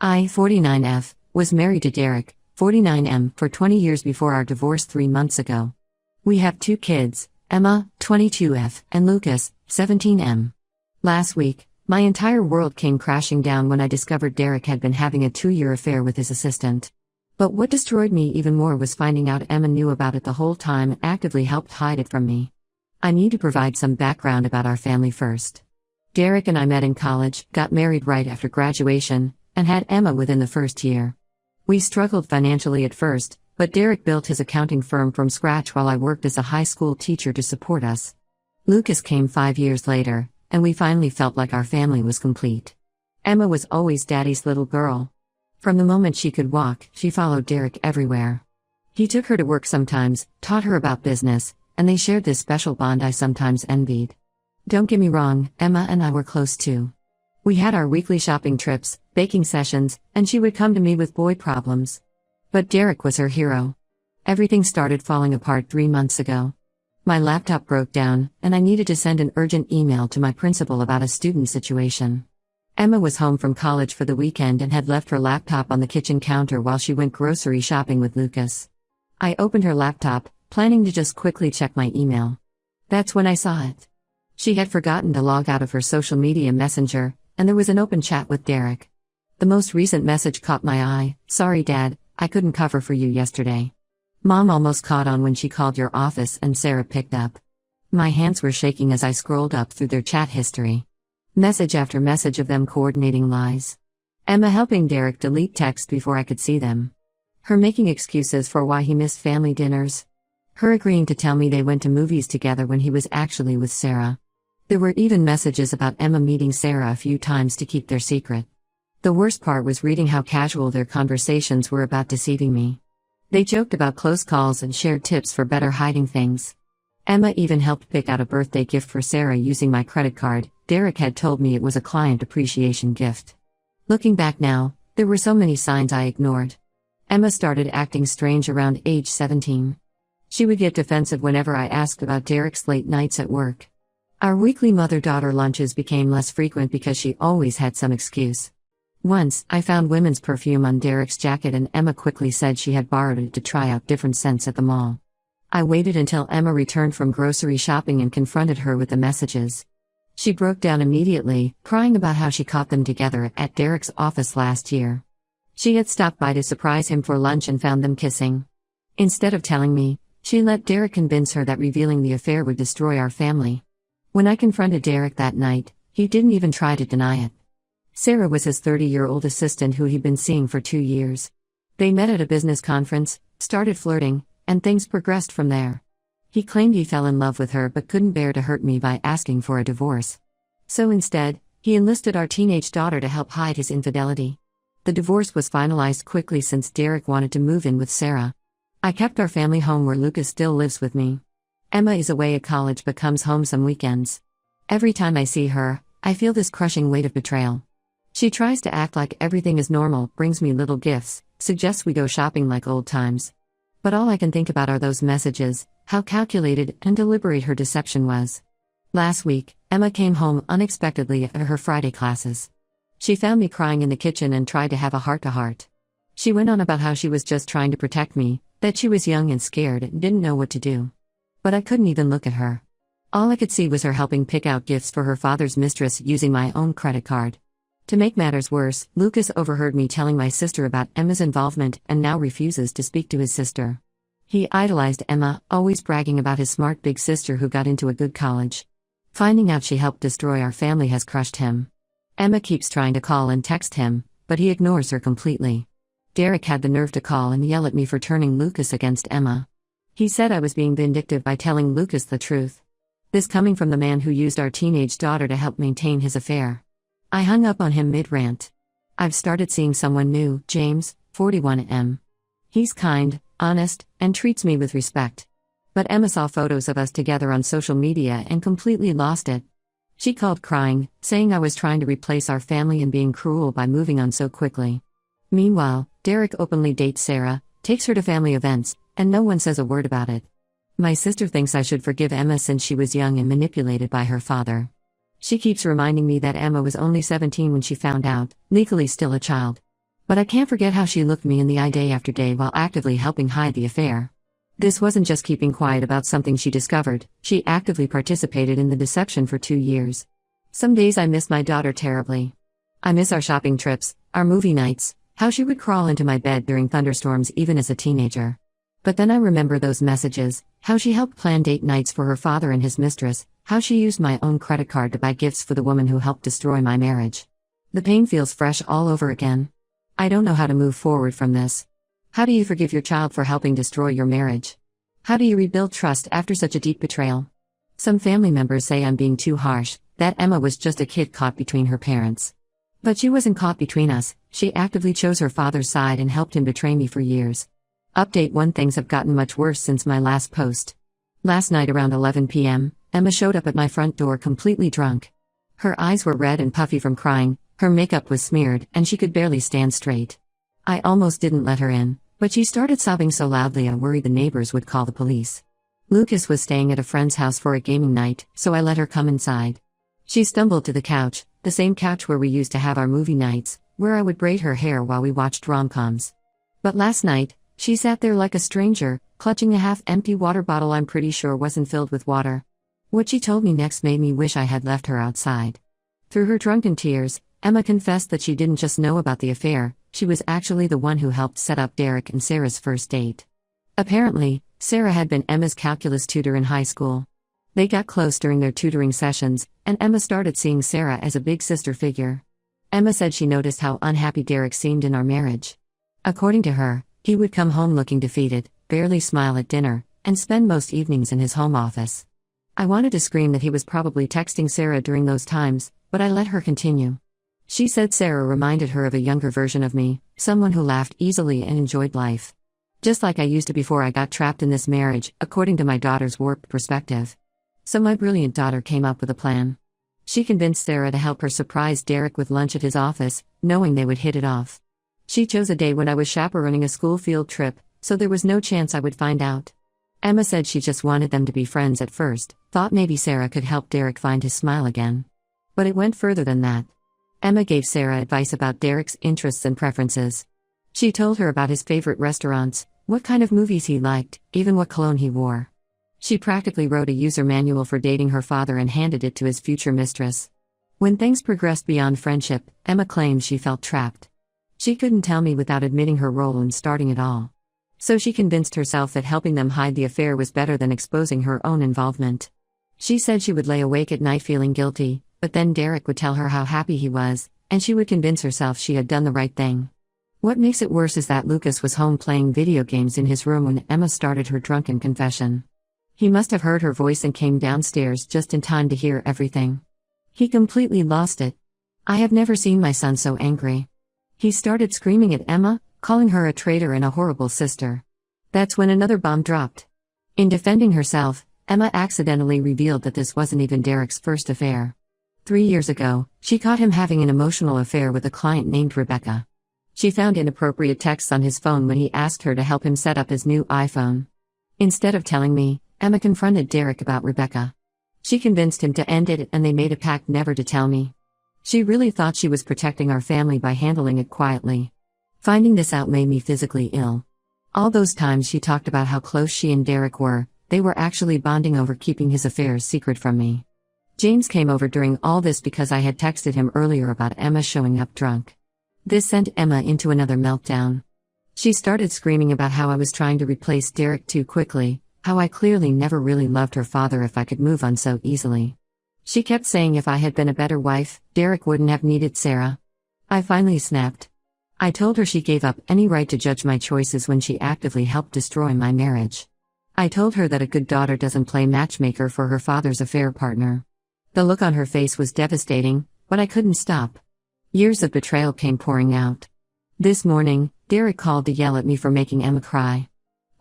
I, 49F, was married to Derek, 49M, for 20 years before our divorce 3 months ago. We have 2 kids, Emma, 22F, and Lucas, 17M. Last week, my entire world came crashing down when I discovered Derek had been having a 2-year affair with his assistant. But what destroyed me even more was finding out Emma knew about it the whole time and actively helped hide it from me. I need to provide some background about our family first. Derek and I met in college, got married right after graduation, and had Emma within the first year. We struggled financially at first, but Derek built his accounting firm from scratch while I worked as a high school teacher to support us. Lucas came 5 years later, and we finally felt like our family was complete. Emma was always Daddy's little girl. From the moment she could walk, she followed Derek everywhere. He took her to work sometimes, taught her about business, and they shared this special bond I sometimes envied. Don't get me wrong, Emma and I were close too. We had our weekly shopping trips, baking sessions, and she would come to me with boy problems. But Derek was her hero. Everything started falling apart 3 months ago. My laptop broke down, and I needed to send an urgent email to my principal about a student situation. Emma was home from college for the weekend and had left her laptop on the kitchen counter while she went grocery shopping with Lucas. I opened her laptop, planning to just quickly check my email. That's when I saw it. She had forgotten to log out of her social media messenger, and there was an open chat with Derek. The most recent message caught my eye. "Sorry, Dad, I couldn't cover for you yesterday. Mom almost caught on when she called your office and Sarah picked up." My hands were shaking as I scrolled up through their chat history. Message after message of them coordinating lies. Emma helping Derek delete texts before I could see them. Her making excuses for why he missed family dinners. Her agreeing to tell me they went to movies together when he was actually with Sarah. There were even messages about Emma meeting Sarah a few times to keep their secret. The worst part was reading how casual their conversations were about deceiving me. They joked about close calls and shared tips for better hiding things. Emma even helped pick out a birthday gift for Sarah using my credit card. Derek had told me it was a client appreciation gift. Looking back now, there were so many signs I ignored. Emma started acting strange around age 17. She would get defensive whenever I asked about Derek's late nights at work. Our weekly mother-daughter lunches became less frequent because she always had some excuse. Once, I found women's perfume on Derek's jacket and Emma quickly said she had borrowed it to try out different scents at the mall. I waited until Emma returned from grocery shopping and confronted her with the messages. She broke down immediately, crying about how she caught them together at Derek's office last year. She had stopped by to surprise him for lunch and found them kissing. Instead of telling me, she let Derek convince her that revealing the affair would destroy our family. When I confronted Derek that night, he didn't even try to deny it. Sarah was his 30-year-old assistant who he'd been seeing for 2 years. They met at a business conference, started flirting, and things progressed from there. He claimed he fell in love with her but couldn't bear to hurt me by asking for a divorce. So instead, he enlisted our teenage daughter to help hide his infidelity. The divorce was finalized quickly since Derek wanted to move in with Sarah. I kept our family home where Lucas still lives with me. Emma is away at college but comes home some weekends. Every time I see her, I feel this crushing weight of betrayal. She tries to act like everything is normal, brings me little gifts, suggests we go shopping like old times. But all I can think about are those messages, how calculated and deliberate her deception was. Last week, Emma came home unexpectedly at her Friday classes. She found me crying in the kitchen and tried to have a heart-to-heart. She went on about how she was just trying to protect me, that she was young and scared and didn't know what to do. But I couldn't even look at her. All I could see was her helping pick out gifts for her father's mistress using my own credit card. To make matters worse, Lucas overheard me telling my sister about Emma's involvement and now refuses to speak to his sister. He idolized Emma, always bragging about his smart big sister who got into a good college. Finding out she helped destroy our family has crushed him. Emma keeps trying to call and text him, but he ignores her completely. Derek had the nerve to call and yell at me for turning Lucas against Emma. He said I was being vindictive by telling Lucas the truth. This coming from the man who used our teenage daughter to help maintain his affair. I hung up on him mid-rant. I've started seeing someone new, James, 41M. He's kind, honest, and treats me with respect. But Emma saw photos of us together on social media and completely lost it. She called crying, saying I was trying to replace our family and being cruel by moving on so quickly. Meanwhile, Derek openly dates Sarah, takes her to family events, and no one says a word about it. My sister thinks I should forgive Emma since she was young and manipulated by her father. She keeps reminding me that Emma was only 17 when she found out, legally still a child. But I can't forget how she looked me in the eye day after day while actively helping hide the affair. This wasn't just keeping quiet about something she discovered, she actively participated in the deception for 2 years. Some days I miss my daughter terribly. I miss our shopping trips, our movie nights, how she would crawl into my bed during thunderstorms even as a teenager. But then I remember those messages, how she helped plan date nights for her father and his mistress, how she used my own credit card to buy gifts for the woman who helped destroy my marriage. The pain feels fresh all over again. I don't know how to move forward from this. How do you forgive your child for helping destroy your marriage? How do you rebuild trust after such a deep betrayal? Some family members say I'm being too harsh, that Emma was just a kid caught between her parents. But she wasn't caught between us, she actively chose her father's side and helped him betray me for years. Update 1: Things have gotten much worse since my last post. Last night around 11 p.m., Emma showed up at my front door completely drunk. Her eyes were red and puffy from crying, her makeup was smeared, and she could barely stand straight. I almost didn't let her in, but she started sobbing so loudly I worried the neighbors would call the police. Lucas was staying at a friend's house for a gaming night, so I let her come inside. She stumbled to the couch, the same couch where we used to have our movie nights, where I would braid her hair while we watched rom-coms. But last night, she sat there like a stranger, clutching a half-empty water bottle I'm pretty sure wasn't filled with water. What she told me next made me wish I had left her outside. Through her drunken tears, Emma confessed that she didn't just know about the affair, she was actually the one who helped set up Derek and Sarah's first date. Apparently, Sarah had been Emma's calculus tutor in high school. They got close during their tutoring sessions, and Emma started seeing Sarah as a big sister figure. Emma said she noticed how unhappy Derek seemed in our marriage. According to her, he would come home looking defeated, barely smile at dinner, and spend most evenings in his home office. I wanted to scream that he was probably texting Sarah during those times, but I let her continue. She said Sarah reminded her of a younger version of me, someone who laughed easily and enjoyed life. Just like I used to before I got trapped in this marriage, according to my daughter's warped perspective. So my brilliant daughter came up with a plan. She convinced Sarah to help her surprise Derek with lunch at his office, knowing they would hit it off. She chose a day when I was chaperoning a school field trip, so there was no chance I would find out. Emma said she just wanted them to be friends at first, thought maybe Sarah could help Derek find his smile again. But it went further than that. Emma gave Sarah advice about Derek's interests and preferences. She told her about his favorite restaurants, what kind of movies he liked, even what cologne he wore. She practically wrote a user manual for dating her father and handed it to his future mistress. When things progressed beyond friendship, Emma claimed she felt trapped. She couldn't tell me without admitting her role in starting it all. So she convinced herself that helping them hide the affair was better than exposing her own involvement. She said she would lay awake at night feeling guilty, but then Derek would tell her how happy he was, and she would convince herself she had done the right thing. What makes it worse is that Lucas was home playing video games in his room when Emma started her drunken confession. He must have heard her voice and came downstairs just in time to hear everything. He completely lost it. I have never seen my son so angry. He started screaming at Emma, calling her a traitor and a horrible sister. That's when another bomb dropped. In defending herself, Emma accidentally revealed that this wasn't even Derek's first affair. 3 years ago, she caught him having an emotional affair with a client named Rebecca. She found inappropriate texts on his phone when he asked her to help him set up his new iPhone. Instead of telling me, Emma confronted Derek about Rebecca. She convinced him to end it and they made a pact never to tell me. She really thought she was protecting our family by handling it quietly. Finding this out made me physically ill. All those times she talked about how close she and Derek were, they were actually bonding over keeping his affairs secret from me. James came over during all this because I had texted him earlier about Emma showing up drunk. This sent Emma into another meltdown. She started screaming about how I was trying to replace Derek too quickly, how I clearly never really loved her father if I could move on so easily. She kept saying if I had been a better wife, Derek wouldn't have needed Sarah. I finally snapped. I told her she gave up any right to judge my choices when she actively helped destroy my marriage. I told her that a good daughter doesn't play matchmaker for her father's affair partner. The look on her face was devastating, but I couldn't stop. Years of betrayal came pouring out. This morning, Derek called to yell at me for making Emma cry.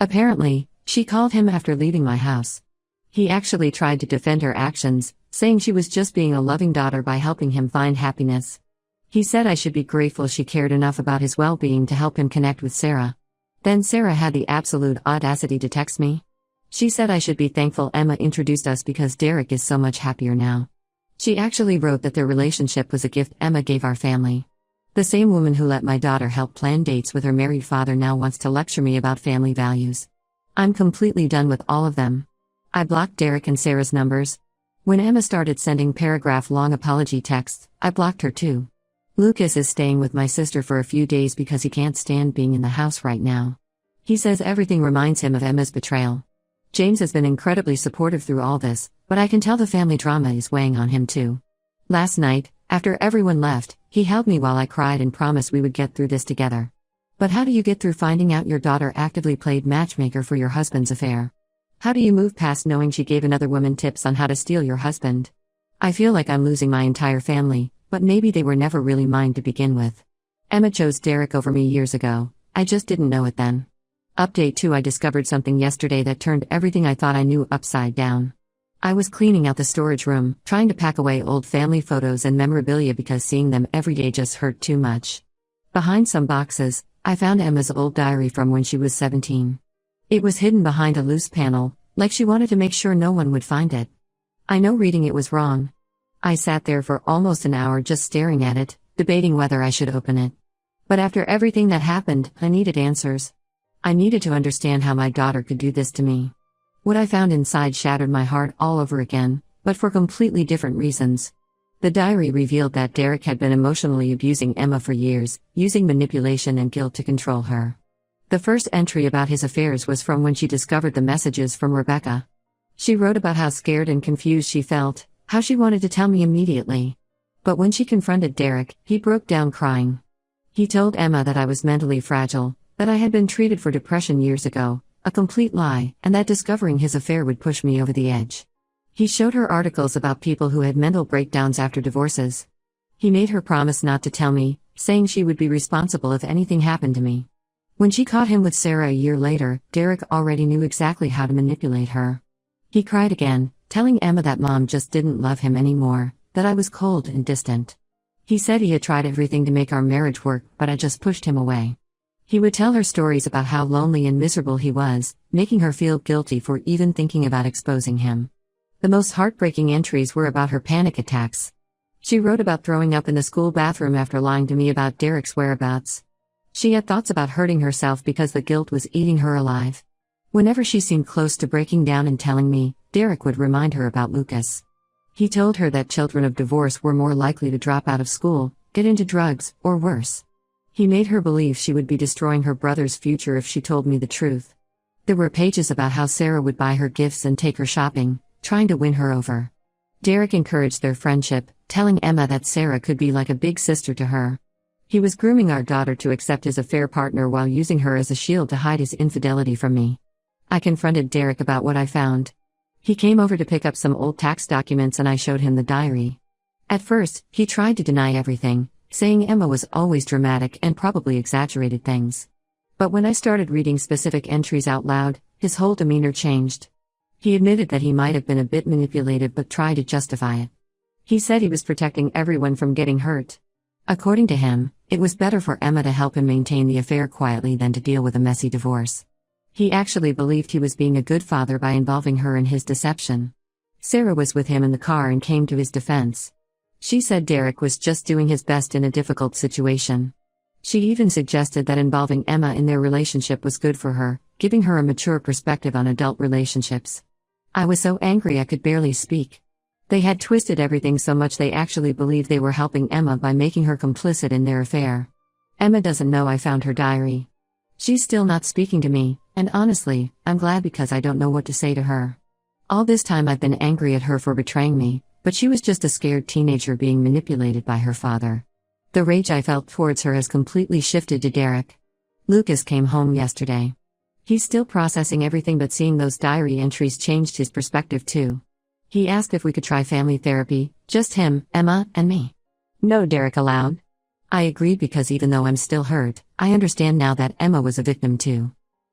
Apparently, she called him after leaving my house. He actually tried to defend her actions, saying she was just being a loving daughter by helping him find happiness. He said I should be grateful she cared enough about his well-being to help him connect with Sarah. Then Sarah had the absolute audacity to text me. She said I should be thankful Emma introduced us because Derek is so much happier now. She actually wrote that their relationship was a gift Emma gave our family. The same woman who let my daughter help plan dates with her married father now wants to lecture me about family values. I'm completely done with all of them. I blocked Derek and Sarah's numbers. When Emma started sending paragraph-long apology texts, I blocked her too. Lucas is staying with my sister for a few days because he can't stand being in the house right now. He says everything reminds him of Emma's betrayal. James has been incredibly supportive through all this, but I can tell the family drama is weighing on him too. Last night, after everyone left, he held me while I cried and promised we would get through this together. But how do you get through finding out your daughter actively played matchmaker for your husband's affair? How do you move past knowing she gave another woman tips on how to steal your husband? I feel like I'm losing my entire family, but maybe they were never really mine to begin with. Emma chose Derek over me years ago, I just didn't know it then. Update 2: I discovered something yesterday that turned everything I thought I knew upside down. I was cleaning out the storage room, trying to pack away old family photos and memorabilia because seeing them every day just hurt too much. Behind some boxes, I found Emma's old diary from when she was 17. It was hidden behind a loose panel, like she wanted to make sure no one would find it. I know reading it was wrong. I sat there for almost an hour just staring at it, debating whether I should open it. But after everything that happened, I needed answers. I needed to understand how my daughter could do this to me. What I found inside shattered my heart all over again, but for completely different reasons. The diary revealed that Derek had been emotionally abusing Emma for years, using manipulation and guilt to control her. The first entry about his affairs was from when she discovered the messages from Rebecca. She wrote about how scared and confused she felt, how she wanted to tell me immediately. But when she confronted Derek, he broke down crying. He told Emma that I was mentally fragile, that I had been treated for depression years ago, a complete lie, and that discovering his affair would push me over the edge. He showed her articles about people who had mental breakdowns after divorces. He made her promise not to tell me, saying she would be responsible if anything happened to me. When she caught him with Sarah a year later, Derek already knew exactly how to manipulate her. He cried again, telling Emma that mom just didn't love him anymore, that I was cold and distant. He said he had tried everything to make our marriage work, but I just pushed him away. He would tell her stories about how lonely and miserable he was, making her feel guilty for even thinking about exposing him. The most heartbreaking entries were about her panic attacks. She wrote about throwing up in the school bathroom after lying to me about Derek's whereabouts. She had thoughts about hurting herself because the guilt was eating her alive. Whenever she seemed close to breaking down and telling me, Derek would remind her about Lucas. He told her that children of divorce were more likely to drop out of school, get into drugs, or worse. He made her believe she would be destroying her brother's future if she told me the truth. There were pages about how Sarah would buy her gifts and take her shopping, trying to win her over. Derek encouraged their friendship, telling Emma that Sarah could be like a big sister to her. He was grooming our daughter to accept his affair partner while using her as a shield to hide his infidelity from me. I confronted Derek about what I found. He came over to pick up some old tax documents and I showed him the diary. At first, he tried to deny everything, saying Emma was always dramatic and probably exaggerated things. But when I started reading specific entries out loud, his whole demeanor changed. He admitted that he might have been a bit manipulative but tried to justify it. He said he was protecting everyone from getting hurt. According to him, it was better for Emma to help him maintain the affair quietly than to deal with a messy divorce. He actually believed he was being a good father by involving her in his deception. Sarah was with him in the car and came to his defense. She said Derek was just doing his best in a difficult situation. She even suggested that involving Emma in their relationship was good for her, giving her a mature perspective on adult relationships. I was so angry I could barely speak. They had twisted everything so much they actually believed they were helping Emma by making her complicit in their affair. Emma doesn't know I found her diary. She's still not speaking to me, and honestly, I'm glad because I don't know what to say to her. All this time I've been angry at her for betraying me, but she was just a scared teenager being manipulated by her father. The rage I felt towards her has completely shifted to Derek. Lucas came home yesterday. He's still processing everything, but seeing those diary entries changed his perspective too. He asked if we could try family therapy, just him, Emma, and me. No, Derek allowed. I agreed because even though I'm still hurt, I understand now that Emma was a victim too.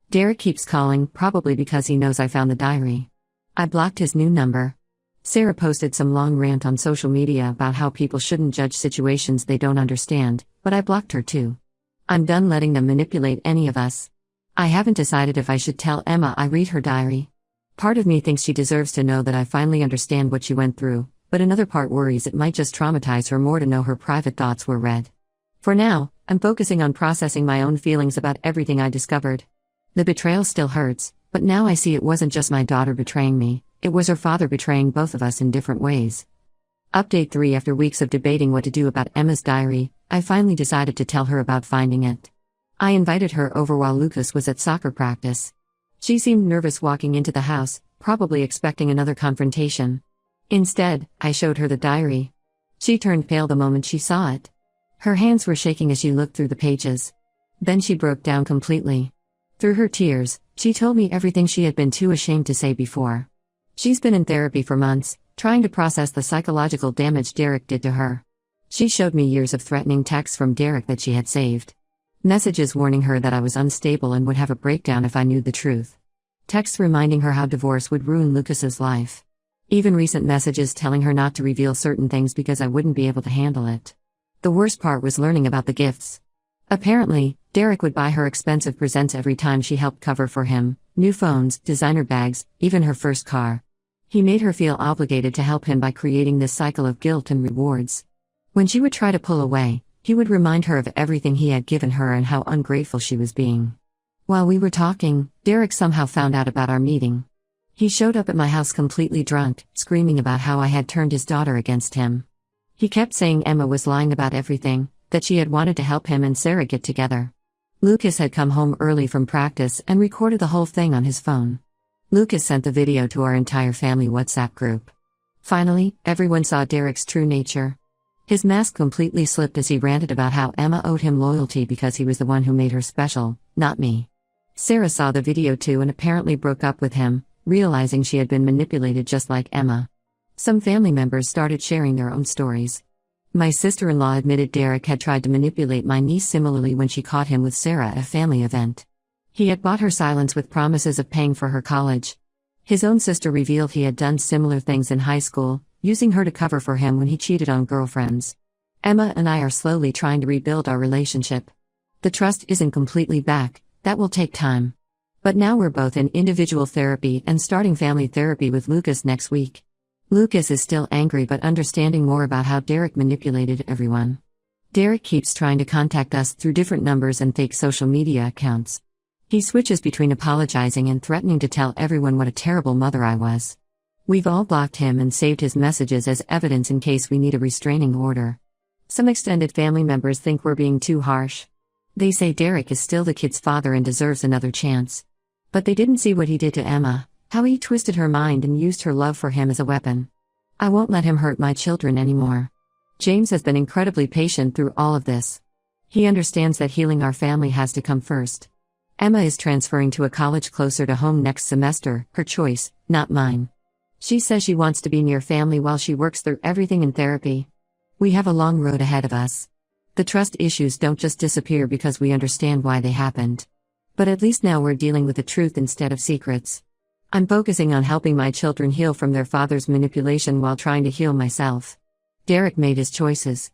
Derek keeps calling, probably because he knows I found the diary. I blocked his new number. Sarah posted some long rant on social media about how people shouldn't judge situations they don't understand, but I blocked her too. I'm done letting them manipulate any of us. I haven't decided if I should tell Emma I read her diary. Part of me thinks she deserves to know that I finally understand what she went through, but another part worries it might just traumatize her more to know her private thoughts were read. For now, I'm focusing on processing my own feelings about everything I discovered. The betrayal still hurts, but now I see it wasn't just my daughter betraying me, it was her father betraying both of us in different ways. Update 3. After weeks of debating what to do about Emma's diary, I finally decided to tell her about finding it. I invited her over while Lucas was at soccer practice. She seemed nervous walking into the house, probably expecting another confrontation. Instead, I showed her the diary. She turned pale the moment she saw it. Her hands were shaking as she looked through the pages. Then she broke down completely. Through her tears, she told me everything she had been too ashamed to say before. She's been in therapy for months, trying to process the psychological damage Derek did to her. She showed me years of threatening texts from Derek that she had saved. Messages warning her that I was unstable and would have a breakdown if I knew the truth. Texts reminding her how divorce would ruin Lucas's life. Even recent messages telling her not to reveal certain things because I wouldn't be able to handle it. The worst part was learning about the gifts. Apparently, Derek would buy her expensive presents every time she helped cover for him: new phones, designer bags, even her first car. He made her feel obligated to help him by creating this cycle of guilt and rewards. When she would try to pull away, he would remind her of everything he had given her and how ungrateful she was being. While we were talking, Derek somehow found out about our meeting. He showed up at my house completely drunk, screaming about how I had turned his daughter against him. He kept saying Emma was lying about everything, that she had wanted to help him and Sarah get together. Lucas had come home early from practice and recorded the whole thing on his phone. Lucas sent the video to our entire family WhatsApp group. Finally, everyone saw Derek's true nature. His mask completely slipped as he ranted about how Emma owed him loyalty because he was the one who made her special, not me. Sarah saw the video too and apparently broke up with him, realizing she had been manipulated just like Emma. Some family members started sharing their own stories. My sister-in-law admitted Derek had tried to manipulate my niece similarly when she caught him with Sarah at a family event. He had bought her silence with promises of paying for her college. His own sister revealed he had done similar things in high school, using her to cover for him when he cheated on girlfriends. Emma and I are slowly trying to rebuild our relationship. The trust isn't completely back, that will take time. But now we're both in individual therapy and starting family therapy with Lucas next week. Lucas is still angry but understanding more about how Derek manipulated everyone. Derek keeps trying to contact us through different numbers and fake social media accounts. He switches between apologizing and threatening to tell everyone what a terrible mother I was. We've all blocked him and saved his messages as evidence in case we need a restraining order. Some extended family members think we're being too harsh. They say Derek is still the kid's father and deserves another chance. But they didn't see what he did to Emma, how he twisted her mind and used her love for him as a weapon. I won't let him hurt my children anymore. James has been incredibly patient through all of this. He understands that healing our family has to come first. Emma is transferring to a college closer to home next semester, her choice, not mine. She says she wants to be near family while she works through everything in therapy. We have a long road ahead of us. The trust issues don't just disappear because we understand why they happened. But at least now we're dealing with the truth instead of secrets. I'm focusing on helping my children heal from their father's manipulation while trying to heal myself. Derek made his choices.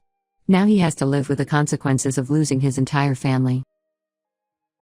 Now he has to live with the consequences of losing his entire family.